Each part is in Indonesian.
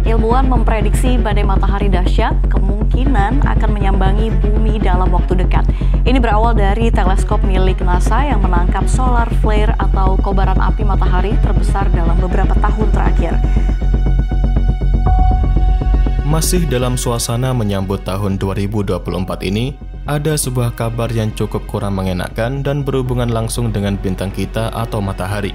Ilmuwan memprediksi badai matahari dahsyat kemungkinan akan menyambangi bumi dalam waktu dekat. Ini berawal dari teleskop milik NASA yang menangkap solar flare atau kobaran api matahari terbesar dalam beberapa tahun terakhir. Masih dalam suasana menyambut tahun 2024 ini, ada sebuah kabar yang cukup kurang mengenakan dan berhubungan langsung dengan bintang kita atau matahari.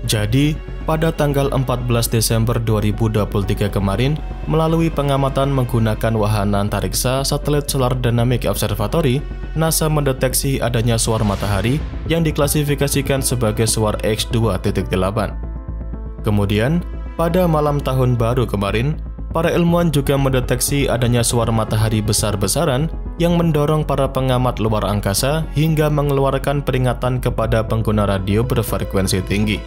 Jadi, pada tanggal 14 Desember 2023 kemarin, melalui pengamatan menggunakan wahana antariksa satelit Solar Dynamic Observatory, NASA mendeteksi adanya suar matahari yang diklasifikasikan sebagai suar X2.8. Kemudian, pada malam tahun baru kemarin, para ilmuwan juga mendeteksi adanya suar matahari besar-besaran yang mendorong para pengamat luar angkasa hingga mengeluarkan peringatan kepada pengguna radio berfrekuensi tinggi.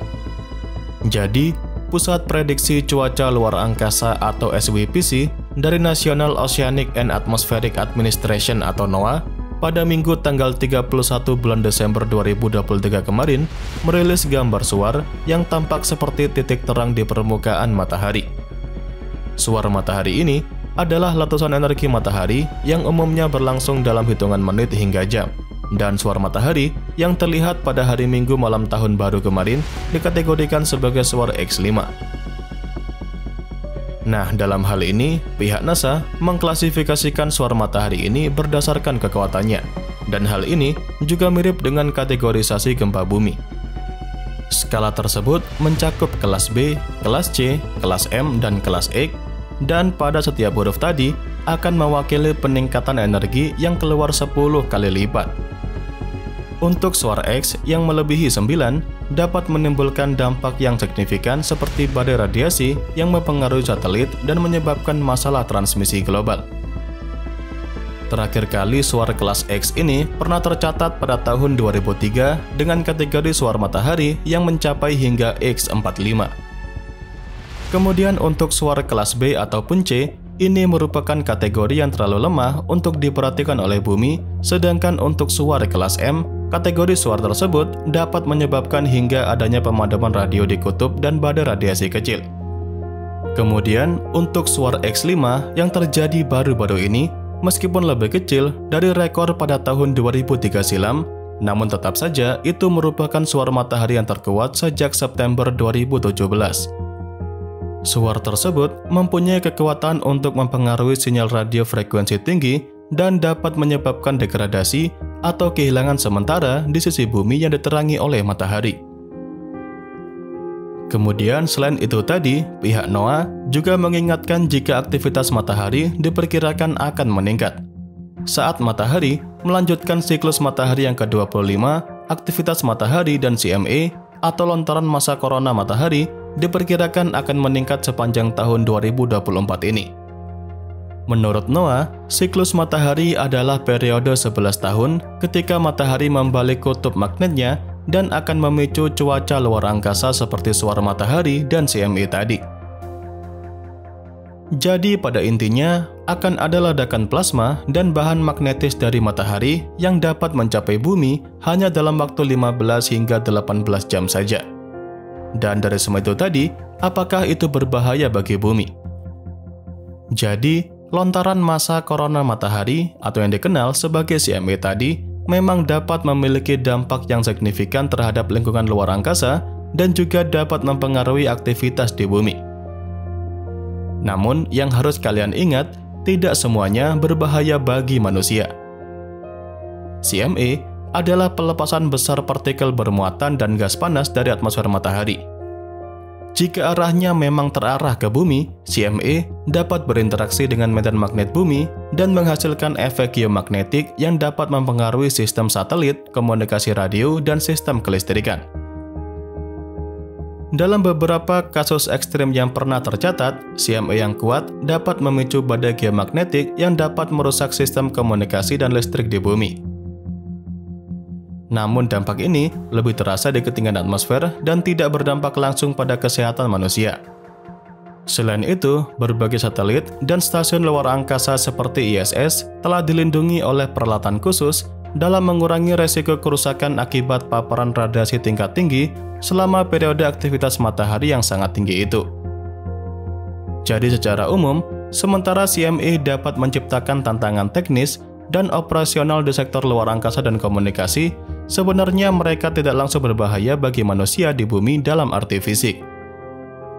Jadi, Pusat Prediksi Cuaca Luar Angkasa atau SWPC dari National Oceanic and Atmospheric Administration atau NOAA pada Minggu tanggal 31 bulan Desember 2023 kemarin merilis gambar suar yang tampak seperti titik terang di permukaan matahari. Suar matahari ini adalah letusan energi matahari yang umumnya berlangsung dalam hitungan menit hingga jam. Dan suar matahari yang terlihat pada hari Minggu malam tahun baru kemarin dikategorikan sebagai suar X5. Nah, dalam hal ini, pihak NASA mengklasifikasikan suar matahari ini berdasarkan kekuatannya. Dan hal ini juga mirip dengan kategorisasi gempa bumi. Skala tersebut mencakup kelas B, kelas C, kelas M, dan kelas X, dan pada setiap huruf tadi akan mewakili peningkatan energi yang keluar 10 kali lipat. Untuk suar X yang melebihi 9 dapat menimbulkan dampak yang signifikan seperti badai radiasi yang mempengaruhi satelit dan menyebabkan masalah transmisi global. Terakhir kali suar kelas X ini pernah tercatat pada tahun 2003 dengan kategori suar matahari yang mencapai hingga X45. Kemudian untuk suar kelas B ataupun C, ini merupakan kategori yang terlalu lemah untuk diperhatikan oleh bumi, sedangkan untuk suar kelas M, kategori suar tersebut dapat menyebabkan hingga adanya pemadaman radio di kutub dan badai radiasi kecil. Kemudian, untuk suar X5 yang terjadi baru-baru ini, meskipun lebih kecil dari rekor pada tahun 2003 silam, namun tetap saja itu merupakan suar matahari yang terkuat sejak September 2017. Suar tersebut mempunyai kekuatan untuk mempengaruhi sinyal radio frekuensi tinggi dan dapat menyebabkan degradasi atau kehilangan sementara di sisi bumi yang diterangi oleh matahari. Kemudian selain itu tadi, pihak NOAA juga mengingatkan jika aktivitas matahari diperkirakan akan meningkat. Saat matahari melanjutkan siklus matahari yang ke-25, aktivitas matahari dan CME atau lontaran massa korona matahari diperkirakan akan meningkat sepanjang tahun 2024 ini. Menurut NOAA, siklus matahari adalah periode 11 tahun ketika matahari membalik kutub magnetnya dan akan memicu cuaca luar angkasa seperti suar matahari dan CME tadi. Jadi pada intinya, akan ada ledakan plasma dan bahan magnetis dari matahari yang dapat mencapai bumi hanya dalam waktu 15 hingga 18 jam saja. Dan dari semua itu tadi, apakah itu berbahaya bagi bumi? Jadi, lontaran massa korona matahari atau yang dikenal sebagai CME tadi memang dapat memiliki dampak yang signifikan terhadap lingkungan luar angkasa dan juga dapat mempengaruhi aktivitas di bumi. Namun, yang harus kalian ingat, tidak semuanya berbahaya bagi manusia. CME adalah pelepasan besar partikel bermuatan dan gas panas dari atmosfer matahari. Jika arahnya memang terarah ke bumi, CME dapat berinteraksi dengan medan magnet bumi dan menghasilkan efek geomagnetik yang dapat mempengaruhi sistem satelit, komunikasi radio, dan sistem kelistrikan. Dalam beberapa kasus ekstrim yang pernah tercatat, CME yang kuat dapat memicu badai geomagnetik yang dapat merusak sistem komunikasi dan listrik di bumi. Namun dampak ini lebih terasa di ketinggian atmosfer dan tidak berdampak langsung pada kesehatan manusia. Selain itu, berbagai satelit dan stasiun luar angkasa seperti ISS telah dilindungi oleh peralatan khusus dalam mengurangi resiko kerusakan akibat paparan radiasi tingkat tinggi selama periode aktivitas matahari yang sangat tinggi itu. Jadi secara umum, sementara CME dapat menciptakan tantangan teknis dan operasional di sektor luar angkasa dan komunikasi, sebenarnya mereka tidak langsung berbahaya bagi manusia di bumi dalam arti fisik.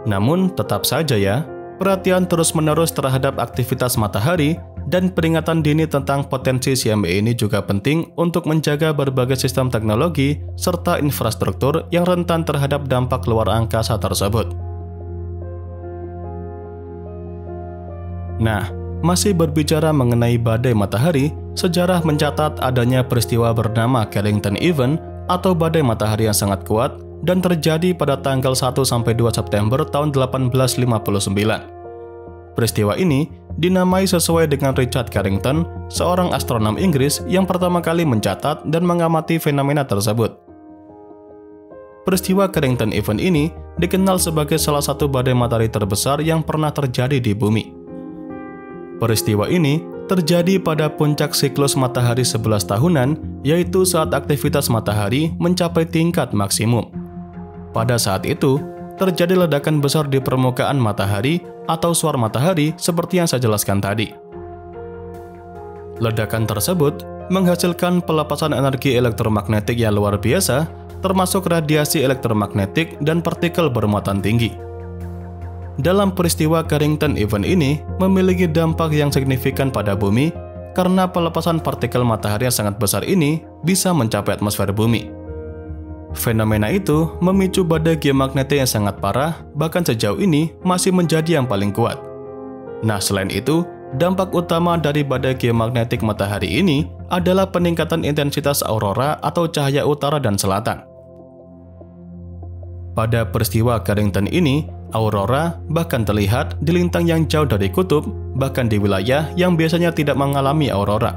Namun, tetap saja ya, perhatian terus-menerus terhadap aktivitas matahari dan peringatan dini tentang potensi CME ini juga penting untuk menjaga berbagai sistem teknologi serta infrastruktur yang rentan terhadap dampak luar angkasa tersebut. Nah, masih berbicara mengenai badai matahari, sejarah mencatat adanya peristiwa bernama Carrington Event atau badai matahari yang sangat kuat dan terjadi pada tanggal 1–2 September tahun 1859. Peristiwa ini dinamai sesuai dengan Richard Carrington, seorang astronom Inggris yang pertama kali mencatat dan mengamati fenomena tersebut. Peristiwa Carrington Event ini dikenal sebagai salah satu badai matahari terbesar yang pernah terjadi di bumi. Peristiwa ini terjadi pada puncak siklus matahari 11 tahunan, yaitu saat aktivitas matahari mencapai tingkat maksimum. Pada saat itu, terjadi ledakan besar di permukaan matahari atau suar matahari seperti yang saya jelaskan tadi. Ledakan tersebut menghasilkan pelepasan energi elektromagnetik yang luar biasa, termasuk radiasi elektromagnetik dan partikel bermuatan tinggi. Dalam peristiwa Carrington Event ini memiliki dampak yang signifikan pada bumi karena pelepasan partikel matahari yang sangat besar ini bisa mencapai atmosfer bumi. Fenomena itu memicu badai geomagnetik yang sangat parah, bahkan sejauh ini masih menjadi yang paling kuat. Nah, selain itu, dampak utama dari badai geomagnetik matahari ini adalah peningkatan intensitas aurora atau cahaya utara dan selatan. Pada peristiwa Carrington ini, aurora bahkan terlihat di lintang yang jauh dari kutub, bahkan di wilayah yang biasanya tidak mengalami aurora.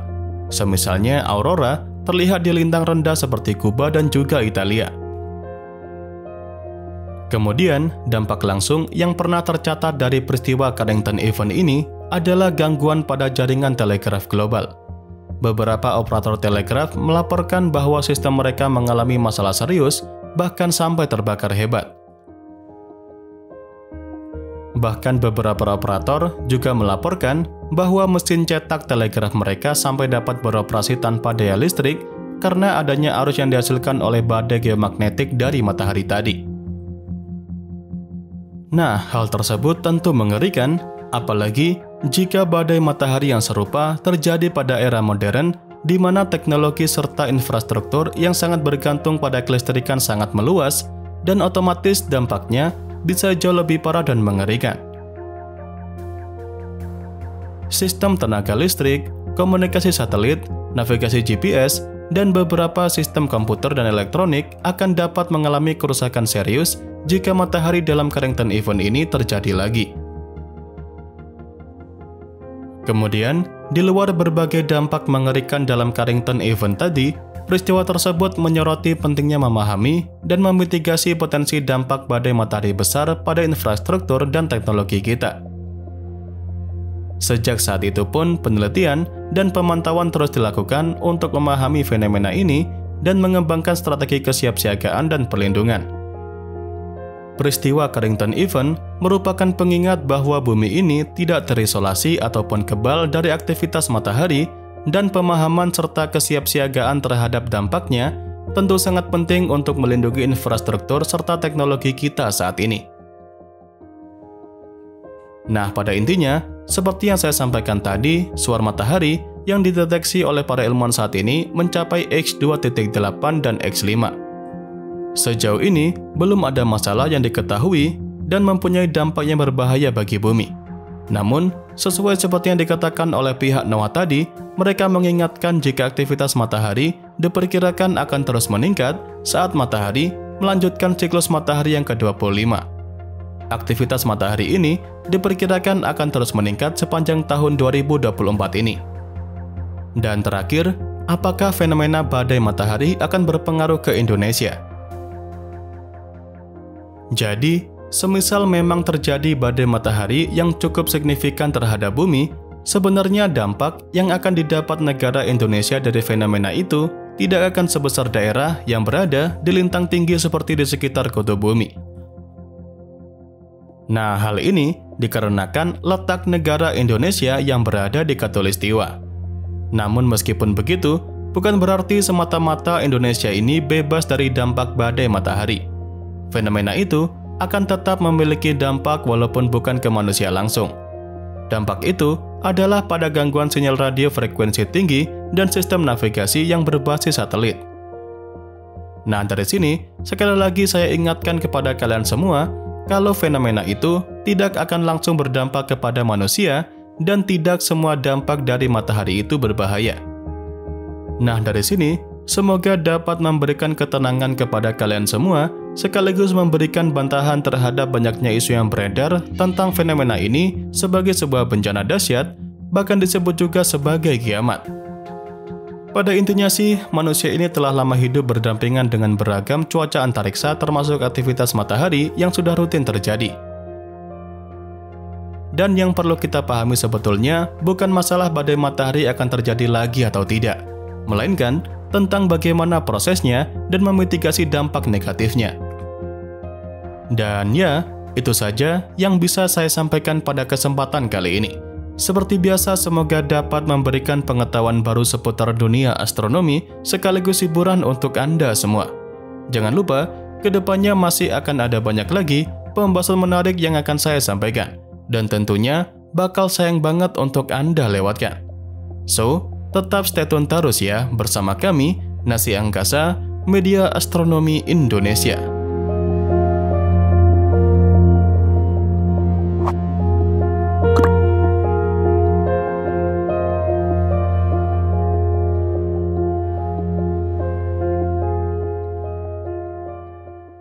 Semisalnya aurora terlihat di lintang rendah seperti Kuba dan juga Italia. Kemudian, dampak langsung yang pernah tercatat dari peristiwa Carrington Event ini adalah gangguan pada jaringan telegraf global. Beberapa operator telegraf melaporkan bahwa sistem mereka mengalami masalah serius, bahkan sampai terbakar hebat. Bahkan beberapa operator juga melaporkan bahwa mesin cetak telegraf mereka sampai dapat beroperasi tanpa daya listrik karena adanya arus yang dihasilkan oleh badai geomagnetik dari matahari tadi. Nah, hal tersebut tentu mengerikan, apalagi jika badai matahari yang serupa terjadi pada era modern di mana teknologi serta infrastruktur yang sangat bergantung pada kelistrikan sangat meluas dan otomatis dampaknya bisa jauh lebih parah dan mengerikan. Sistem tenaga listrik, komunikasi satelit, navigasi GPS, dan beberapa sistem komputer dan elektronik akan dapat mengalami kerusakan serius jika matahari dalam Carrington Event ini terjadi lagi. Kemudian, di luar berbagai dampak mengerikan dalam Carrington Event tadi, peristiwa tersebut menyoroti pentingnya memahami dan memitigasi potensi dampak badai matahari besar pada infrastruktur dan teknologi kita. Sejak saat itu pun, penelitian dan pemantauan terus dilakukan untuk memahami fenomena ini dan mengembangkan strategi kesiapsiagaan dan perlindungan. Peristiwa Carrington Event merupakan pengingat bahwa bumi ini tidak terisolasi ataupun kebal dari aktivitas matahari, dan pemahaman serta kesiapsiagaan terhadap dampaknya tentu sangat penting untuk melindungi infrastruktur serta teknologi kita saat ini. Nah, pada intinya, seperti yang saya sampaikan tadi, suar matahari yang dideteksi oleh para ilmuwan saat ini mencapai X2.8 dan X5. Sejauh ini, belum ada masalah yang diketahui dan mempunyai dampak yang berbahaya bagi bumi. Namun, sesuai seperti yang dikatakan oleh pihak NOAA tadi, mereka mengingatkan jika aktivitas matahari diperkirakan akan terus meningkat saat matahari melanjutkan siklus matahari yang ke-25. Aktivitas matahari ini diperkirakan akan terus meningkat sepanjang tahun 2024 ini. Dan terakhir, apakah fenomena badai matahari akan berpengaruh ke Indonesia? Jadi, semisal memang terjadi badai matahari yang cukup signifikan terhadap bumi, sebenarnya dampak yang akan didapat negara Indonesia dari fenomena itu tidak akan sebesar daerah yang berada di lintang tinggi seperti di sekitar kutub bumi. Nah, hal ini dikarenakan letak negara Indonesia yang berada di Khatulistiwa. Namun meskipun begitu, bukan berarti semata-mata Indonesia ini bebas dari dampak badai matahari. Fenomena itu akan tetap memiliki dampak walaupun bukan ke manusia langsung. Dampak itu adalah pada gangguan sinyal radio frekuensi tinggi dan sistem navigasi yang berbasis satelit. Nah, dari sini, sekali lagi saya ingatkan kepada kalian semua, kalau fenomena itu tidak akan langsung berdampak kepada manusia dan tidak semua dampak dari matahari itu berbahaya. Nah, dari sini, semoga dapat memberikan ketenangan kepada kalian semua, sekaligus memberikan bantahan terhadap banyaknya isu yang beredar tentang fenomena ini sebagai sebuah bencana dahsyat, bahkan disebut juga sebagai kiamat. Pada intinya sih, manusia ini telah lama hidup berdampingan dengan beragam cuaca antariksa termasuk aktivitas matahari yang sudah rutin terjadi. Dan yang perlu kita pahami sebetulnya bukan masalah badai matahari akan terjadi lagi atau tidak, melainkan tentang bagaimana prosesnya dan memitigasi dampak negatifnya. Dan ya, itu saja yang bisa saya sampaikan pada kesempatan kali ini. Seperti biasa, semoga dapat memberikan pengetahuan baru seputar dunia astronomi sekaligus hiburan untuk Anda semua. Jangan lupa, kedepannya masih akan ada banyak lagi pembahasan menarik yang akan saya sampaikan. Dan tentunya bakal sayang banget untuk Anda lewatkan. So, tetap stay tune terus ya bersama kami, Nasi Angkasa, Media Astronomi Indonesia.